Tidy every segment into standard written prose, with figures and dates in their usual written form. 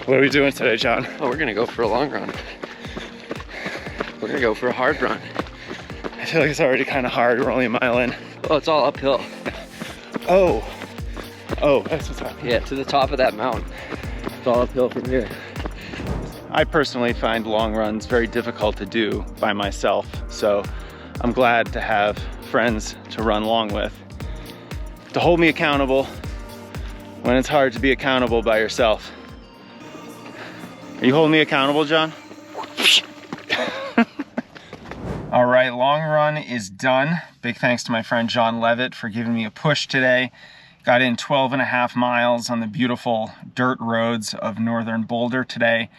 What are we doing today, John? Oh, we're gonna go for a long run. We're gonna go for a hard run. I feel like it's already kind of hard. We're only a mile in. Oh, it's all uphill. Oh, that's what's happening. Yeah, to the top of that mountain. It's all uphill from here. I personally find long runs very difficult to do by myself, so I'm glad to have friends to run long with, to hold me accountable when it's hard to be accountable by yourself. Are you holding me accountable, John? All right, long run is done. Big thanks to my friend John Levitt for giving me a push today. Got in 12.5 miles on the beautiful dirt roads of northern Boulder today.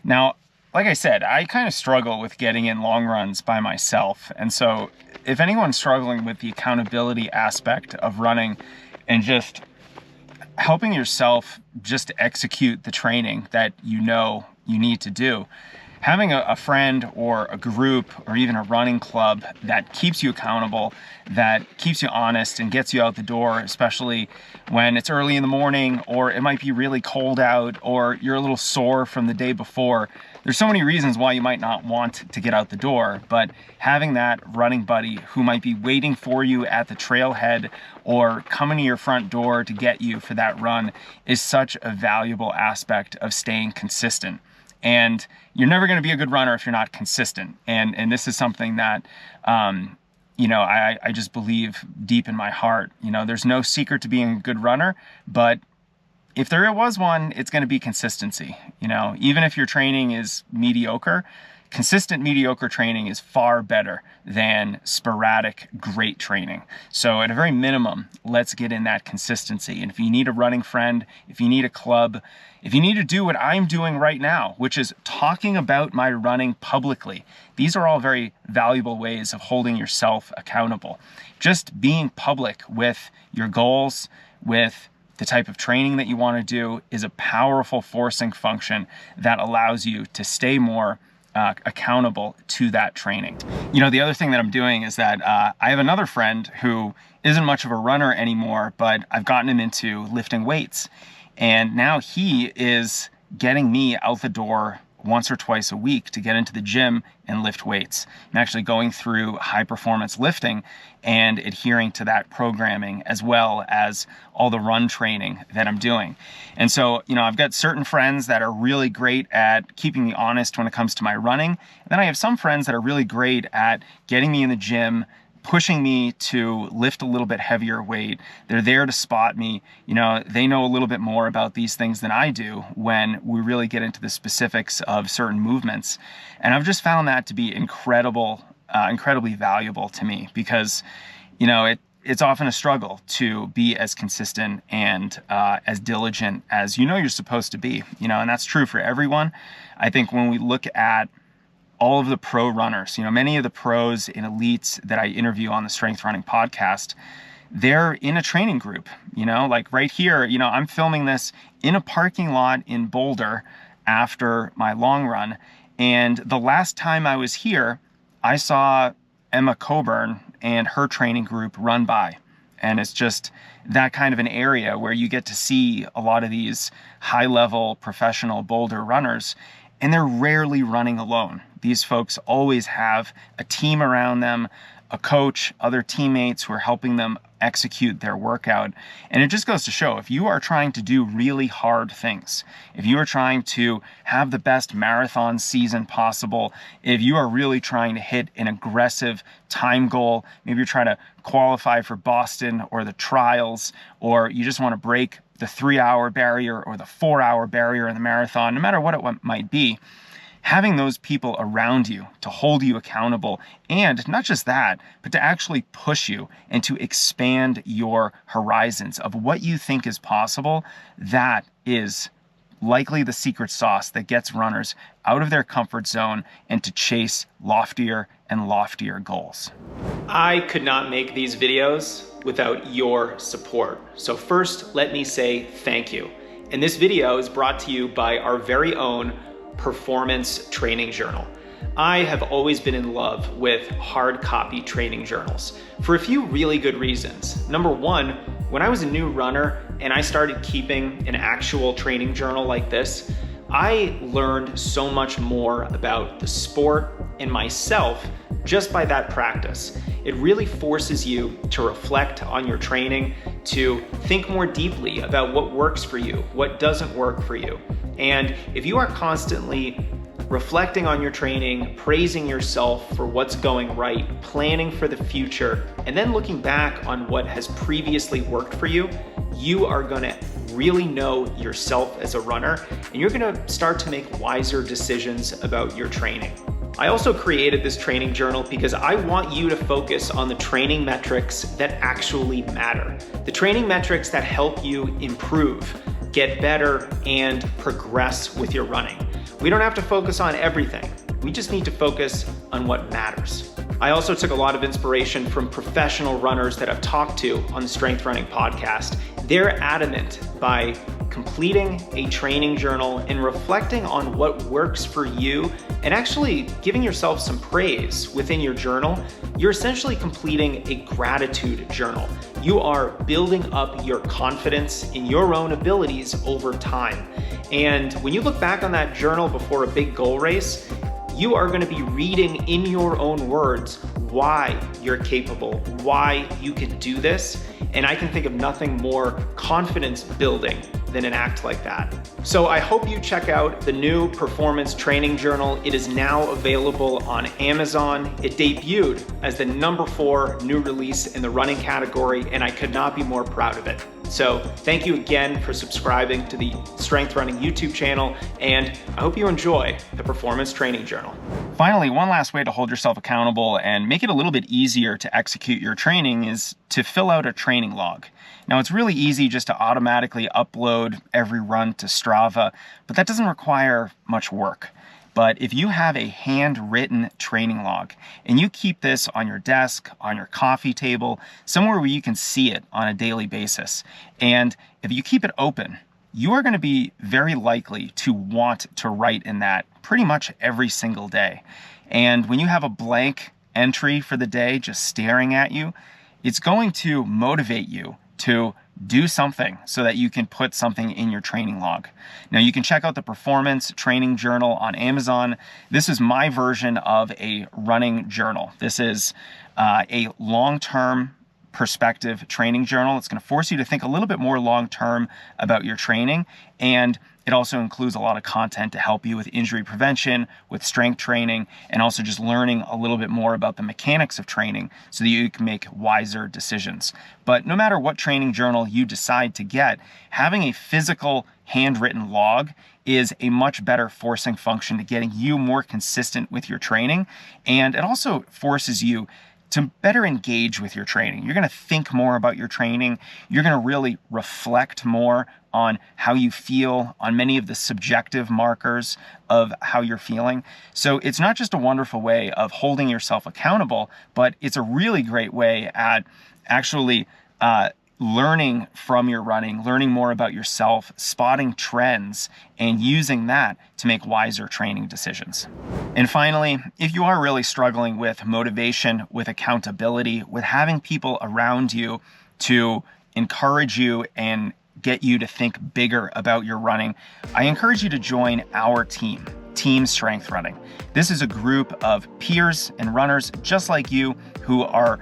Now, like I said, I kind of struggle with getting in long runs by myself. And so if anyone's struggling with the accountability aspect of running and just helping yourself just execute the training that you know you need to do, having a friend or a group or even a running club that keeps you accountable, that keeps you honest and gets you out the door, especially when it's early in the morning or it might be really cold out or you're a little sore from the day before. There's so many reasons why you might not want to get out the door, but having that running buddy who might be waiting for you at the trailhead or coming to your front door to get you for that run is such a valuable aspect of staying consistent. And you're never going to be a good runner if you're not consistent. And this is something that, you know, I just believe deep in my heart. You know, there's no secret to being a good runner, but if there was one, it's going to be consistency. You know, even if your training is mediocre, consistent mediocre training is far better than sporadic great training. So at a very minimum, let's get in that consistency. And if you need a running friend, if you need a club, if you need to do what I'm doing right now, which is talking about my running publicly, these are all very valuable ways of holding yourself accountable. Just being public with your goals, with the type of training that you want to do is a powerful forcing function that allows you to stay more accountable to that training. You know, the other thing that I'm doing is that I have another friend who isn't much of a runner anymore, but I've gotten him into lifting weights. And now he is getting me out the door once or twice a week to get into the gym and lift weights. I'm actually going through high performance lifting and adhering to that programming as well as all the run training that I'm doing. And so, you know, I've got certain friends that are really great at keeping me honest when it comes to my running. And then I have some friends that are really great at getting me in the gym, pushing me to lift a little bit heavier weight. They're there to spot me. You know, they know a little bit more about these things than I do when we really get into the specifics of certain movements. And I've just found that to be incredibly valuable to me because, you know, it's often a struggle to be as consistent and as diligent as you know you're supposed to be, you know, and that's true for everyone. I think when we look at all of the pro runners, you know, many of the pros and elites that I interview on the Strength Running podcast, they're in a training group, you know, like right here, you know, I'm filming this in a parking lot in Boulder after my long run. And the last time I was here, I saw Emma Coburn and her training group run by. And it's just that kind of an area where you get to see a lot of these high-level professional Boulder runners, and they're rarely running alone. These folks always have a team around them, a coach, other teammates who are helping them execute their workout. And it just goes to show, if you are trying to do really hard things, if you are trying to have the best marathon season possible, if you are really trying to hit an aggressive time goal, maybe you're trying to qualify for Boston or the trials, or you just want to break the 3-hour barrier or the 4-hour barrier in the marathon, no matter what it might be, having those people around you to hold you accountable, and not just that, but to actually push you and to expand your horizons of what you think is possible, that is likely the secret sauce that gets runners out of their comfort zone and to chase loftier and loftier goals. I could not make these videos without your support. So first, let me say thank you. And this video is brought to you by our very own performance training journal. I have always been in love with hard copy training journals for a few really good reasons. Number one, when I was a new runner and I started keeping an actual training journal like this, I learned so much more about the sport and myself just by that practice. It really forces you to reflect on your training, to think more deeply about what works for you, what doesn't work for you. And if you are constantly reflecting on your training, praising yourself for what's going right, planning for the future, and then looking back on what has previously worked for you, you are gonna really know yourself as a runner, and you're gonna start to make wiser decisions about your training. I also created this training journal because I want you to focus on the training metrics that actually matter. The training metrics that help you improve, get better, and progress with your running. We don't have to focus on everything. We just need to focus on what matters. I also took a lot of inspiration from professional runners that I've talked to on the Strength Running podcast. They're adamant by completing a training journal and reflecting on what works for you and actually giving yourself some praise within your journal. You're essentially completing a gratitude journal. You are building up your confidence in your own abilities over time. And when you look back on that journal before a big goal race, you are going to be reading in your own words why you're capable, why you can do this. And I can think of nothing more confidence building than an act like that. So I hope you check out the new performance training journal. It is now available on Amazon. It debuted as the #4 new release in the running category, and I could not be more proud of it. So thank you again for subscribing to the Strength Running YouTube channel, and I hope you enjoy the Performance Training Journal. Finally, one last way to hold yourself accountable and make it a little bit easier to execute your training is to fill out a training log. Now, it's really easy just to automatically upload every run to Strava, but that doesn't require much work. But if you have a handwritten training log and you keep this on your desk, on your coffee table, somewhere where you can see it on a daily basis, and if you keep it open, you are going to be very likely to want to write in that pretty much every single day. And when you have a blank entry for the day just staring at you, it's going to motivate you to do something so that you can put something in your training log. Now, you can check out the Performance Training Journal on Amazon. This is my version of a running journal. This is a long-term perspective training journal. It's going to force you to think a little bit more long-term about your training, and it also includes a lot of content to help you with injury prevention, with strength training, and also just learning a little bit more about the mechanics of training so that you can make wiser decisions. But no matter what training journal you decide to get, having a physical handwritten log is a much better forcing function to getting you more consistent with your training. And it also forces you to better engage with your training. You're going to think more about your training. You're going to really reflect more on how you feel, on many of the subjective markers of how you're feeling. So it's not just a wonderful way of holding yourself accountable, but it's a really great way at actually learning from your running, learning more about yourself, spotting trends, and using that to make wiser training decisions. And finally, if you are really struggling with motivation, with accountability, with having people around you to encourage you and get you to think bigger about your running, I encourage you to join our team, Team Strength Running. This is a group of peers and runners just like you who are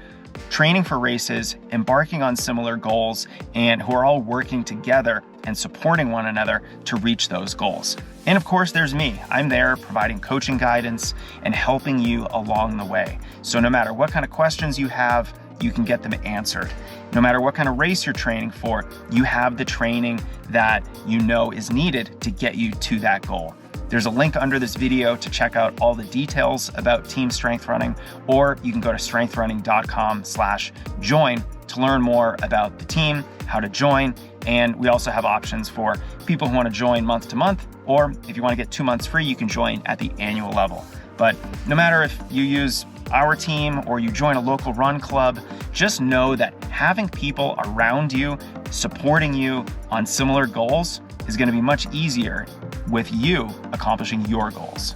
training for races, embarking on similar goals, and who are all working together and supporting one another to reach those goals. And of course, there's me. I'm there providing coaching guidance and helping you along the way. So no matter what kind of questions you have, you can get them answered. No matter what kind of race you're training for, you have the training that you know is needed to get you to that goal. There's a link under this video to check out all the details about Team Strength Running, or you can go to strengthrunning.com/join to learn more about the team, how to join, and we also have options for people who want to join month to month, or if you want to get 2 months free, you can join at the annual level. But no matter if you use our team or you join a local run club, just know that having people around you supporting you on similar goals is going to be much easier with you accomplishing your goals.